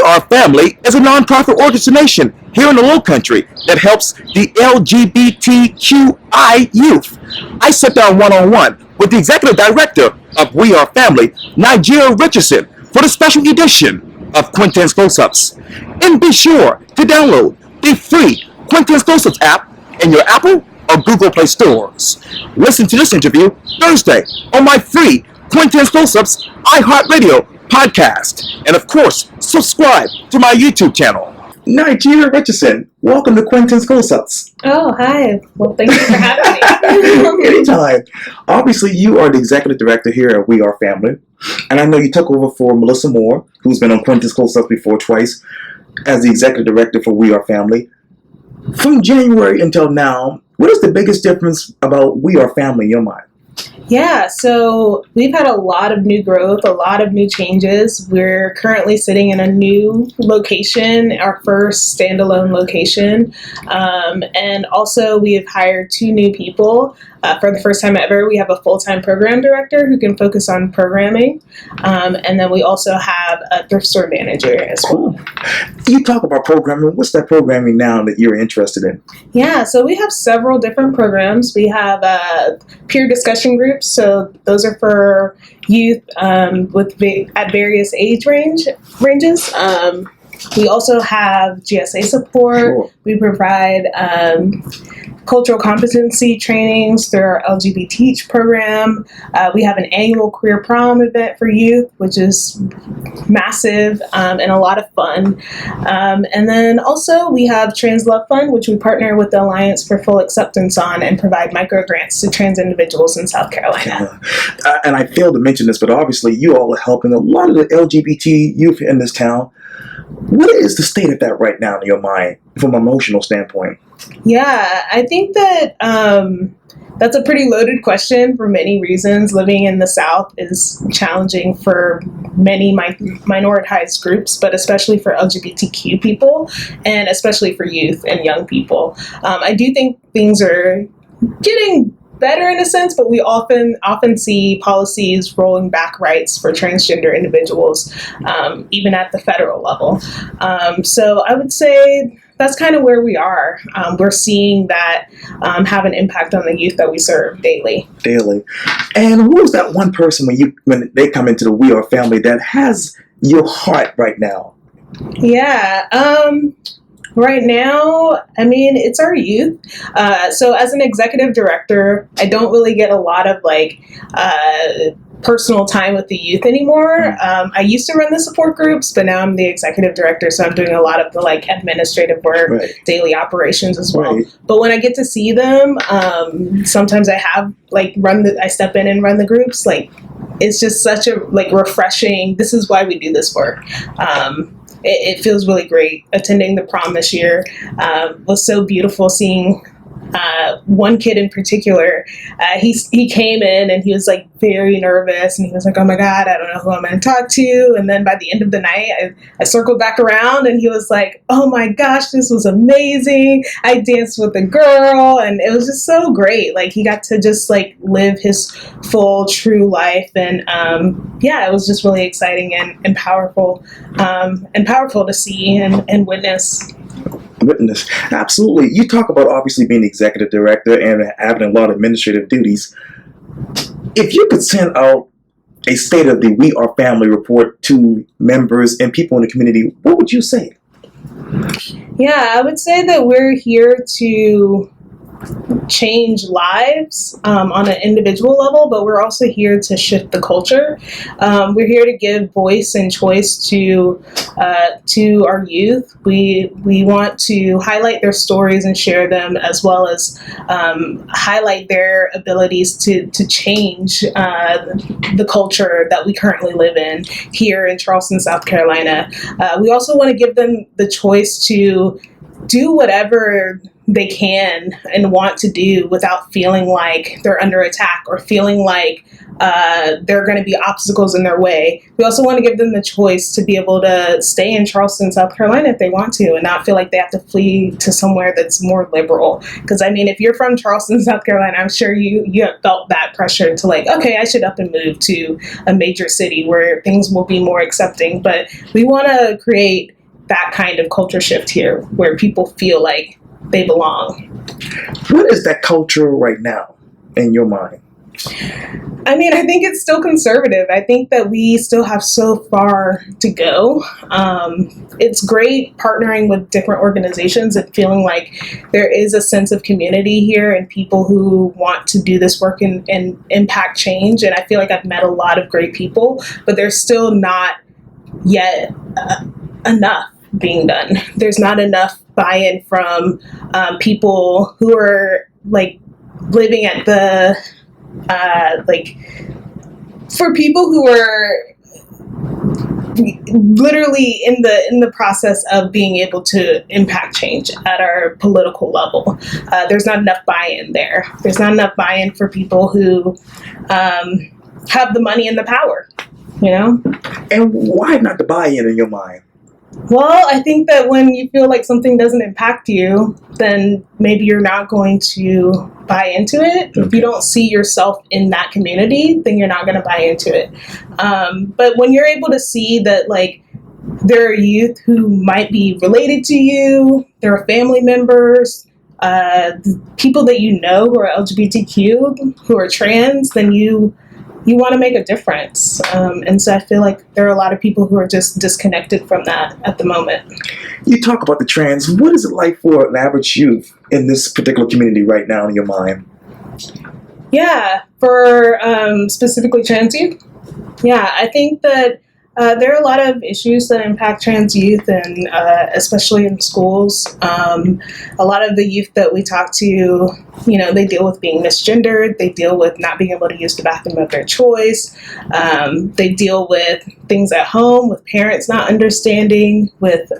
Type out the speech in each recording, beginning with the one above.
Are Family is a nonprofit organization here in the Lowcountry that helps the LGBTQI youth. I sat down one-on-one with the executive director of We Are Family, Nijeeah Richardson, for the special edition of Quintin's Close-Ups. And be sure to download the free Quintin's Close-Ups app in your Apple or Google Play stores. Listen to this interview Thursday on my free Quintin's Close-Ups iHeartRadio podcast. And of course, subscribe to my YouTube channel. Nijeeah Richardson, welcome to Quintin's Close-Ups. Oh, hi. Well, thank you for having me. Anytime. Obviously, you are the executive director here at We Are Family. And I know you took over for Melissa Moore, who's been on Quintin's Close-Ups before twice, as the executive director for We Are Family. From January until now, what is the biggest difference about We Are Family in your mind? Yeah, so we've had a lot of new growth, a lot of new changes. We're currently sitting in a new location, our first standalone location. And also we have hired 2 new people. For the first time ever, we have a full-time program director who can focus on programming. And then we also have a thrift store manager as well. Cool. You talk about programming. What's that programming now that you're interested in? Yeah, so we have several different programs. We have peer discussion groups. So those are for youth at various age ranges. We also have GSA support. Sure. We provide cultural competency trainings through our LGBT program. We have an annual queer prom event for youth, which is massive and a lot of fun. And then also we have Trans Love Fund, which we partner with the Alliance for Full Acceptance on and provide micro grants to trans individuals in South Carolina. And I failed to mention this, but obviously you all are helping a lot of the LGBT youth in this town. What is the state of that right now in your mind from an emotional standpoint? Yeah, I think that that's a pretty loaded question for many reasons. Living in the South is challenging for many minoritized groups, but especially for LGBTQ people and especially for youth and young people. I do think things are getting better in a sense, but we often see policies rolling back rights for transgender individuals, even at the federal level. So I would say that's kind of where we are. We're seeing that have an impact on the youth that we serve daily. And who is that one person when they come into the We Are Family that has your heart right now? Yeah. Right now, I mean, it's our youth. So as an executive director, I don't really get a lot of personal time with the youth anymore. I used to run the support groups, but now I'm the executive director, so I'm doing a lot of the administrative work, right, daily operations as well. Right. But when I get to see them, sometimes I have I step in and run the groups. It's just such a refreshing. This is why we do this work. It feels really great. Attending the prom this year was so beautiful. Seeing one kid in particular, he came in and he was very nervous, and he was like, "Oh my God, I don't know who I'm going to talk to." And then by the end of the night, I circled back around, and he was like, "Oh my gosh, this was amazing. I danced with a girl," and it was just so great. He got to just live his full, true life, and it was just really exciting and powerful to see and witness. Absolutely. You talk about obviously being the executive director and having a lot of administrative duties. If you could send out a state of the We Are Family report to members and people in the community, what would you say? Yeah, I would say that we're here to change lives on an individual level, but we're also here to shift the culture. We're here to give voice and choice to our youth. We want to highlight their stories and share them, as well as highlight their abilities to change the culture that we currently live in here in Charleston, South Carolina. We also want to give them the choice to do whatever they can and want to do without feeling like they're under attack or feeling like there are going to be obstacles in their way. We also want to give them the choice to be able to stay in Charleston, South Carolina if they want to, and not feel like they have to flee to somewhere that's more liberal. Because I mean, if you're from Charleston, South Carolina, I'm sure you have felt that pressure to okay, I should up and move to a major city where things will be more accepting. But we want to create that kind of culture shift here where people feel like they belong. What is that culture right now in your mind? I mean, I think it's still conservative. I think that we still have so far to go. It's great partnering with different organizations and feeling like there is a sense of community here and people who want to do this work and impact change. And I feel like I've met a lot of great people, but there's still not yet enough being done. There's not enough buy-in from people who are like living at the for people who are literally in the process of being able to impact change at our political level. There's not enough buy-in there. There's not enough buy-in for people who have the money and the power, you know? And why not the buy-in in your mind? Well, I think that when you feel like something doesn't impact you, then maybe you're not going to buy into it. Okay. If you don't see yourself in that community, then you're not going to buy into it. But when you're able to see that, like, there are youth who might be related to you, there are family members, people that you know who are LGBTQ, who are trans, then you want to make a difference. And so I feel like there are a lot of people who are just disconnected from that at the moment. You talk about the trans. What is it like for an average youth in this particular community right now in your mind? Yeah, for specifically trans youth. Yeah, I think that there are a lot of issues that impact trans youth, and especially in schools. A lot of the youth that we talk to, you know, they deal with being misgendered. They deal with not being able to use the bathroom of their choice. They deal with things at home, with parents not understanding, with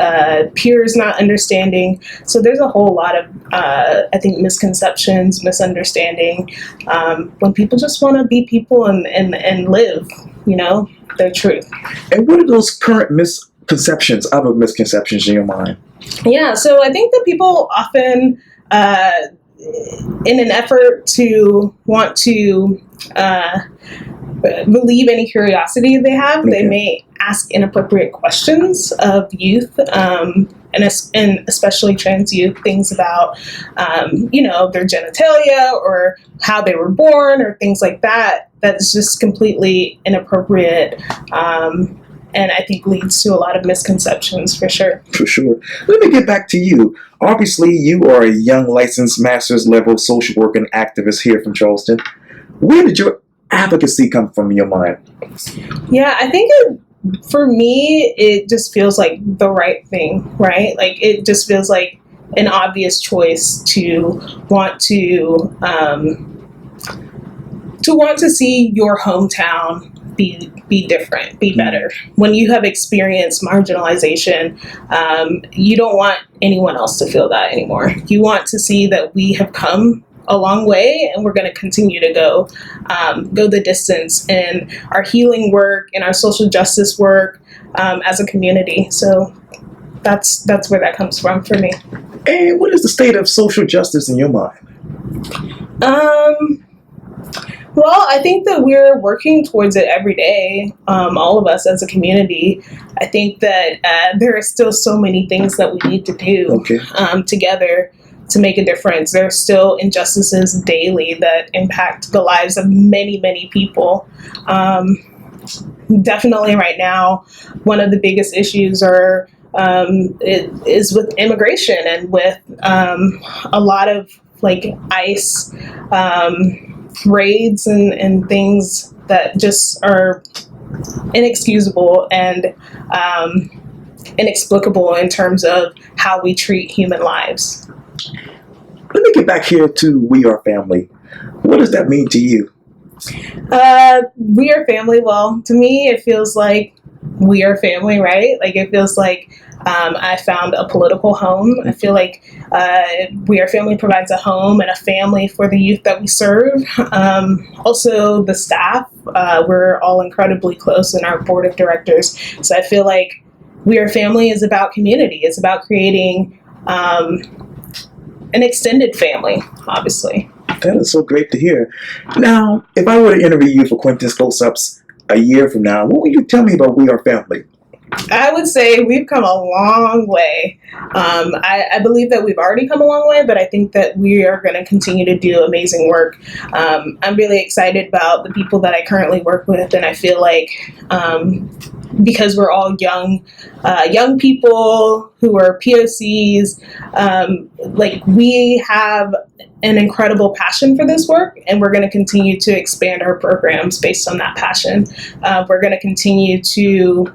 peers not understanding. So there's a whole lot of, I think, misconceptions, misunderstanding, when people just want to be people and live, you know, their truth. And what are those current misconceptions, other misconceptions in your mind? Yeah, so I think that people often, in an effort to want to relieve any curiosity they have, Okay. they may ask inappropriate questions of youth, and especially trans youth, things about, you know, their genitalia or how they were born or things like that. That's just completely inappropriate, and I think leads to a lot of misconceptions for sure. For sure. Let me get back to you. Obviously, you are a young licensed master's level social worker and activist here from Charleston. Where did your advocacy come from in your mind? Yeah, I think for me, it just feels like the right thing, right? Like, it just feels like an obvious choice to want to see your hometown be different, be better. When you have experienced marginalization, you don't want anyone else to feel that anymore. You want to see that we have come a long way, and we're going to continue to go the distance in our healing work and our social justice work as a community. So that's where that comes from for me. And what is the state of social justice in your mind? Well, I think that we're working towards it every day, all of us as a community. I think that there are still so many things that we need to do together to make a difference. There are still injustices daily that impact the lives of many, many people. Definitely right now, one of the biggest issues is with immigration and with a lot of like ICE raids and things that just are inexcusable and inexplicable in terms of how we treat human lives. Let me get back here to We Are Family. What does that mean to you? We are family. Well, to me, it feels like we are family, right? Like, it feels like I found a political home. I feel like We Are Family provides a home and a family for the youth that we serve. Also, the staff, we're all incredibly close in our board of directors. So I feel like We Are Family is about community. It's about creating an extended family, obviously. That is so great to hear. Now, if I were to interview you for Quintin's Close-Ups a year from now, what would you tell me about We Are Family? I would say we've come a long way. I believe that we've already come a long way, but I think that we are going to continue to do amazing work. I'm really excited about the people that I currently work with, and I feel like because we're all young people who are POCs, like we have an incredible passion for this work, and we're going to continue to expand our programs based on that passion. We're going to continue to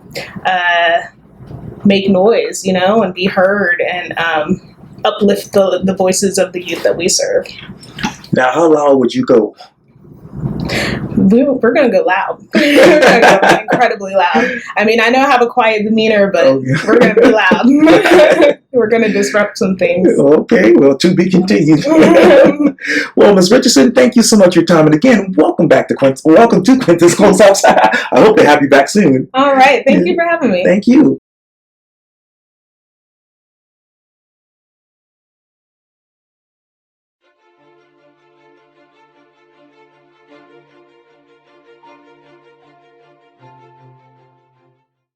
make noise, and be heard, and uplift the voices of the youth that we serve. Now, how loud would you go? We're going to go loud. We're going to go incredibly loud. I mean, I know I have a quiet demeanor, but we're going to be loud. We're going to disrupt some things. Okay, well, to be continued. Well, Ms. Richardson, thank you so much for your time. And again, welcome back to Quintin. Welcome to Quintin's Close-Ups. I hope to have you back soon. All right. Thank you for having me. Thank you.